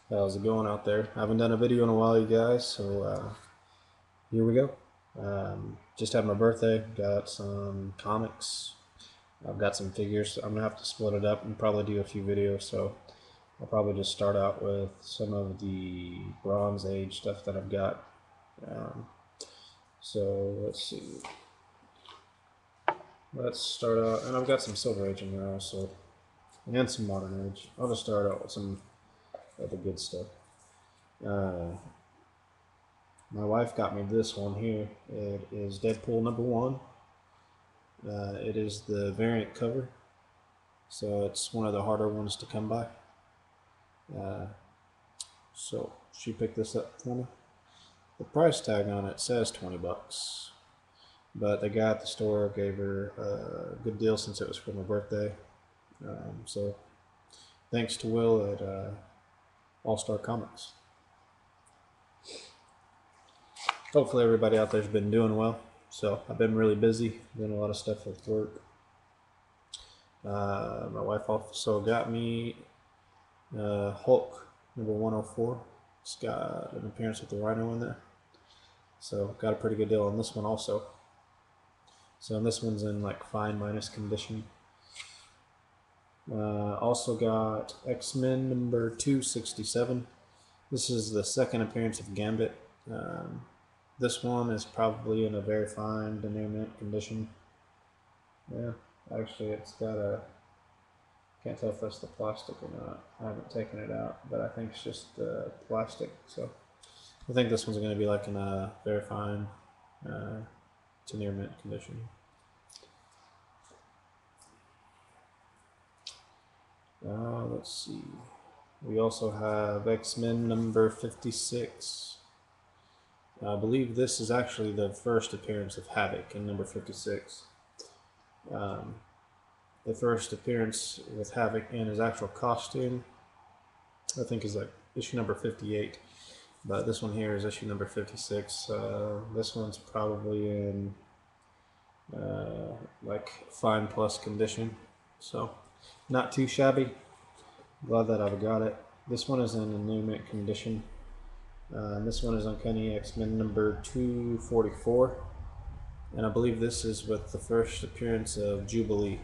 How's it going out there? I haven't done a video in a while, you guys, so here we go. Just had my birthday, got some comics, I've got some figures. I'm gonna have to split it up and probably do a few videos, so I'll probably just start out with some of the Bronze Age stuff that I've got. Um, so let's see. Let's start out, and I've got some Silver Age in there also, and some Modern Age. I'll just start out with some of the good stuff. My wife got me this one here. It is Deadpool #1. It is the variant cover, so it's one of the harder ones to come by. So she picked this up for me. The price tag on it says 20 bucks, but the guy at the store gave her a good deal since it was for my birthday. So thanks to Will at All Star Comics. Hopefully everybody out there's been doing well. So I've been really busy doing a lot of stuff with work. My wife also got me Hulk #104. It's got an appearance with the Rhino in there. So got a pretty good deal on this one also. So this one's in like fine minus condition. Also got X-Men #267. This is the second appearance of Gambit. This one is probably in a very fine near mint condition. Yeah, actually it's got a, can't tell if that's the plastic or not. I haven't taken it out, but I think it's just plastic. So I think this one's going to be like in a very fine to near mint condition. Let's see. We also have X-Men #56. I believe this is actually the first appearance of Havoc in #56. The first appearance with Havoc in his actual costume, I think, is like issue #58. But this one here is issue #56. This one's probably in like fine plus condition, so not too shabby. Glad that I've got it. This one is in a new mint condition. This one is Uncanny X-Men #244, and I believe this is with the first appearance of Jubilee.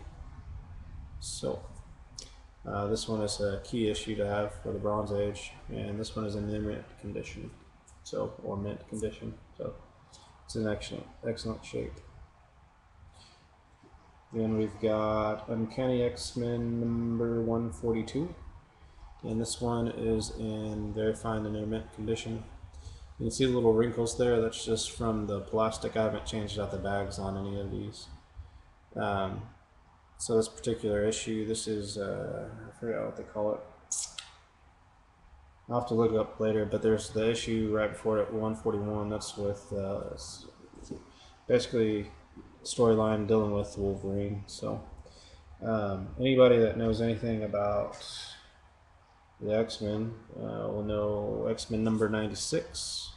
So this one is a key issue to have for the Bronze Age, and this one is in mint condition, so, or mint condition. So it's in excellent shape. Then we've got Uncanny X-Men #142, and this one is in very fine and near mint condition. You can see the little wrinkles there. That's just from the plastic. I haven't changed out the bags on any of these. So this particular issue, this is, I forgot what they call it. I'll have to look it up later, but there's the issue right before it, 141. That's with basically storyline dealing with Wolverine. So anybody that knows anything about the X-Men will know X-Men #96.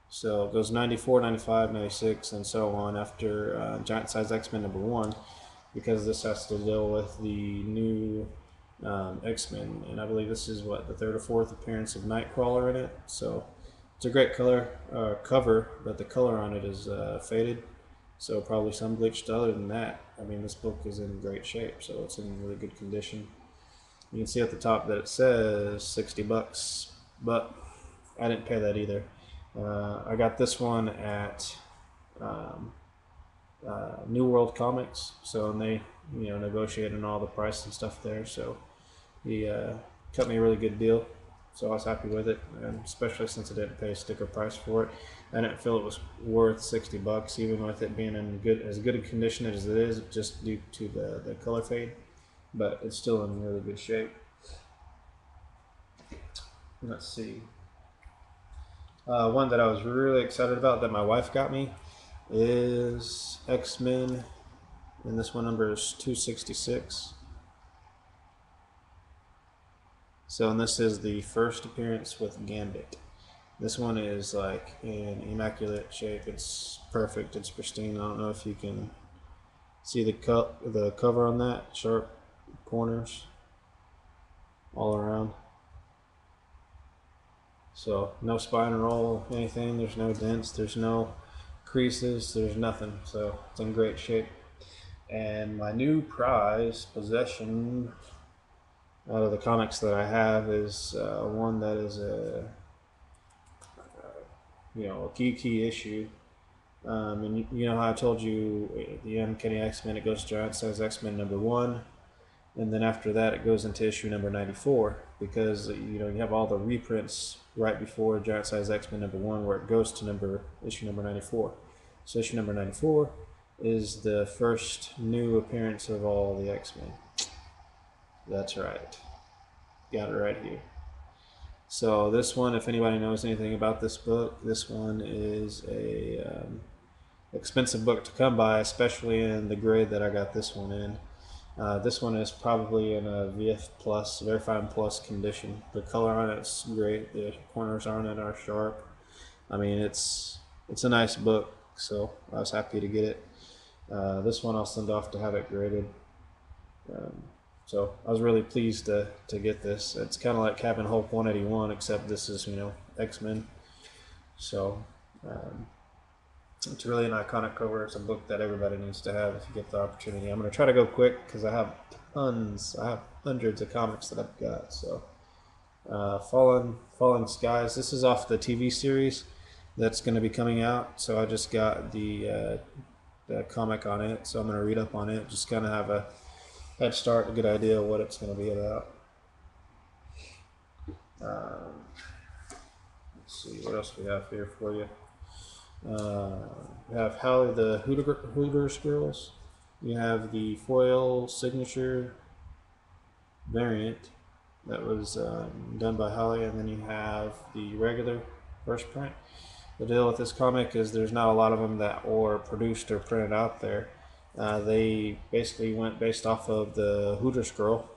So it goes 94, 95, 96, and so on after Giant Size X-Men #1, because this has to deal with the new X-Men, and I believe this is what, the third or fourth appearance of Nightcrawler in it. So it's a great cover, but the color on it is faded, so probably some bleached. Other than that, I mean, this book is in great shape, so it's in really good condition. You can see at the top that it says 60 bucks, but I didn't pay that either. I got this one at New World Comics, so they negotiated all the price and stuff there, so he cut me a really good deal, so I was happy with it, and especially since I didn't pay a sticker price for it. I didn't feel it was worth 60 bucks, even with it being in as good a condition as it is, just due to the color fade, but it's still in really good shape. Let's see. One that I was really excited about that my wife got me is X-Men, and this one number is 266. So, and this is the first appearance with Gambit. This one is like in immaculate shape. It's perfect. It's pristine. I don't know if you can see the cover on that. Sharp corners all around. So no spine roll, anything. There's no dents. There's no creases. There's nothing. So it's in great shape. And my new prize possession out of the comics that I have is one that is a a key issue. And you know how I told you at the Uncanny X-Men, it goes to Giant Size X-Men #1, and then after that it goes into issue number 94, because you have all the reprints right before Giant Size X-Men #1 where it goes to issue number 94. So issue number 94 is the first new appearance of all the X-Men. That's right. Got it right here. So this one, if anybody knows anything about this book, this one is a expensive book to come by, especially in the grade that I got this one in. This one is probably in a VF Plus, Very Fine Plus condition. The color on it's great. The corners on it are sharp. I mean, it's a nice book, so I was happy to get it. This one I'll send off to have it graded. So I was really pleased to get this. It's kind of like Captain Hulk 181, except this is X-Men. So it's really an iconic cover. It's a book that everybody needs to have if you get the opportunity. I'm going to try to go quick because I have tons. I have hundreds of comics that I've got. So Falling Skies. This is off the TV series that's going to be coming out. So I just got the comic on it. So I'm going to read up on it. Just kind of have a head start, a good idea of what it's going to be about. Let's see what else we have here for you. We have Hallie the Hooters Girls. You have the foil signature variant that was done by Hallie, and then you have the regular first print. The deal with this comic is there's not a lot of them that were produced or printed out there. They basically went based off of the Hooters Girl,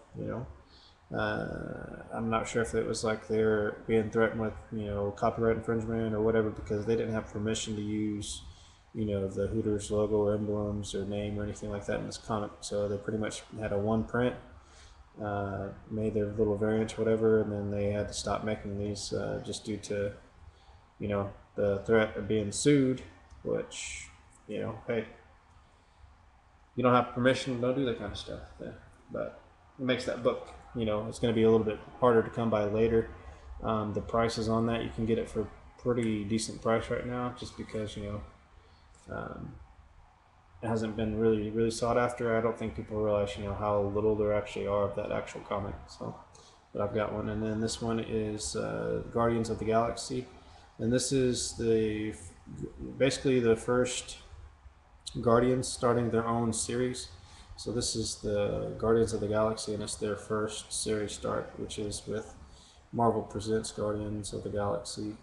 I'm not sure if it was like they're being threatened with, copyright infringement or whatever, because they didn't have permission to use, the Hooters logo or emblems or name or anything like that in this comic. So they pretty much had a one print, made their little variants, whatever, and then they had to stop making these just due to, the threat of being sued, which, hey, you don't have permission, don't do that kind of stuff. Yeah. But it makes that book, it's going to be a little bit harder to come by later. The prices on that, you can get it for pretty decent price right now, just because, it hasn't been really sought after. I don't think people realize, how little there actually are of that actual comic. So, but I've got one. And then this one is Guardians of the Galaxy. And this is basically the first Guardians starting their own series. So this is the Guardians of the Galaxy, and it's their first series start, which is with Marvel Presents Guardians of the Galaxy,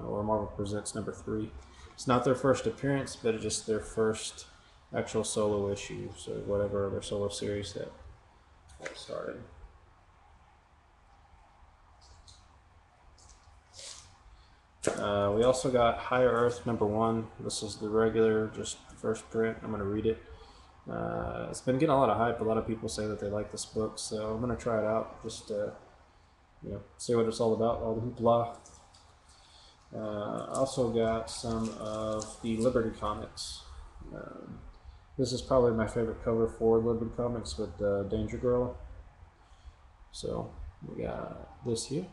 or Marvel Presents #3. It's not their first appearance, but it's just their first actual solo issue, so whatever their solo series that started. We also got Higher Earth #1. This is the regular, just first print. I'm going to read it. It's been getting a lot of hype. A lot of people say that they like this book, so I'm going to try it out, just to see what it's all about, all the hoopla. Also got some of the Liberty comics. This is probably my favorite cover for Liberty comics, with Danger Girl. So we got this here.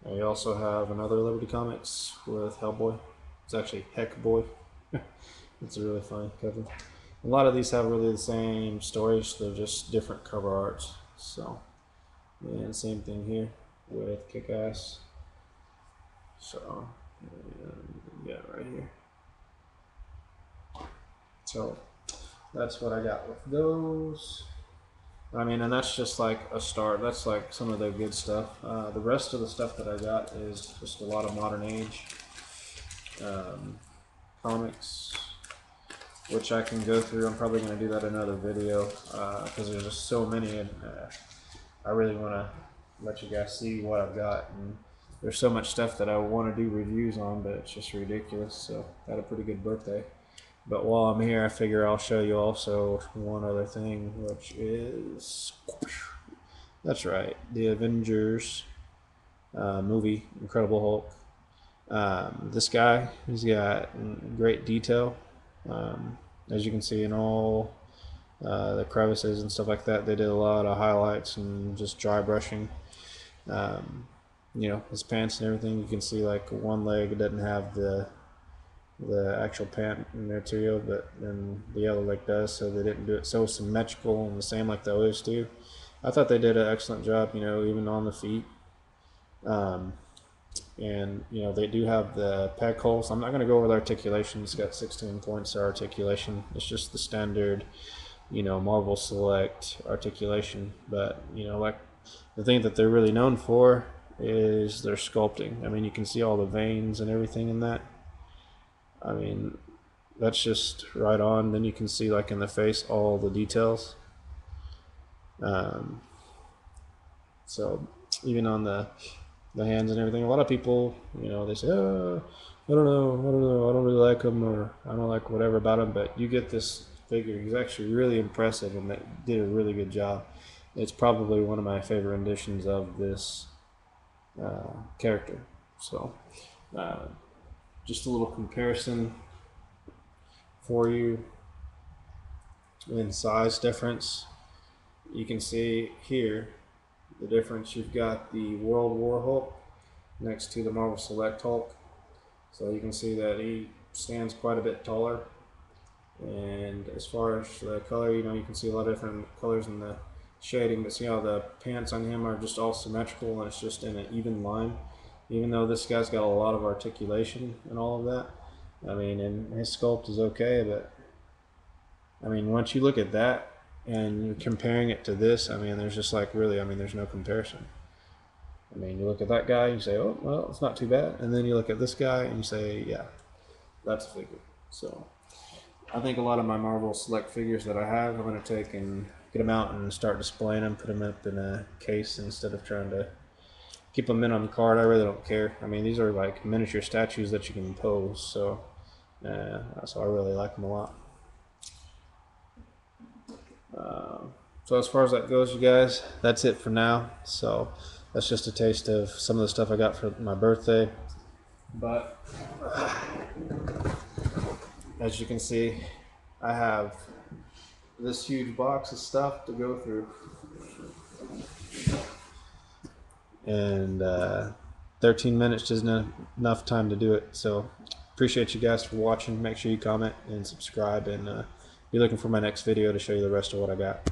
And we also have another Liberty comics with Hellboy. It's actually Heck Boy. It's a really fun cover. A lot of these have really the same stories, they're just different cover arts. So, and same thing here with Kick-Ass. So, yeah, right here. So, that's what I got with those. I mean, and that's just like a start. That's like some of the good stuff. The rest of the stuff that I got is just a lot of Modern Age comics, which I can go through. I'm probably going to do that in another video because there's just so many, and I really want to let you guys see what I've got. And there's so much stuff that I want to do reviews on, but it's just ridiculous. So I had a pretty good birthday. But while I'm here, I figure I'll show you also one other thing, which is That's right, the Avengers movie, Incredible Hulk. This guy, he's got great detail. Um, as you can see in all the crevices and stuff like that, they did a lot of highlights and just dry brushing. Um, his pants and everything. You can see like one leg doesn't have the actual pant material, but then the other leg does. So they didn't do it so symmetrical and the same like the others do. I thought they did an excellent job. Even on the feet. Um, and they do have the peg holes. I'm not going to go over the articulation. It's got 16 points of articulation. It's just the standard Marvel Select articulation. But like the thing that they're really known for is their sculpting. I mean, you can see all the veins and everything in that. I mean, that's just right on. Then you can see like in the face all the details. So even on the hands and everything, a lot of people, they say, oh, I don't know, I don't really like him, or I don't like whatever about him. But you get this figure. He's actually really impressive, and they did a really good job. It's probably one of my favorite renditions of this character. So just a little comparison for you in size difference. You can see here the difference. You've got the World War Hulk next to the Marvel Select Hulk, so you can see that he stands quite a bit taller. And as far as the color, you can see a lot of different colors in the shading, but see how the pants on him are just all symmetrical and it's just in an even line, even though this guy's got a lot of articulation and all of that. I mean, and his sculpt is okay, but I mean, once you look at that and you're comparing it to this, I mean, there's just like really, I mean, there's no comparison. I mean, you look at that guy and you say, oh, well, it's not too bad. And then you look at this guy and you say, yeah, that's a figure. So I think a lot of my Marvel Select figures that I have, I'm going to take and get them out and start displaying them, put them up in a case instead of trying to keep them in on the card. I really don't care. I mean, these are like miniature statues that you can pose, so I really like them a lot. So as far as that goes, you guys, that's it for now. So that's just a taste of some of the stuff I got for my birthday. But as you can see, I have this huge box of stuff to go through, and 13 minutes isn't enough time to do it. So appreciate you guys for watching. Make sure you comment and subscribe, and be looking for my next video to show you the rest of what I got.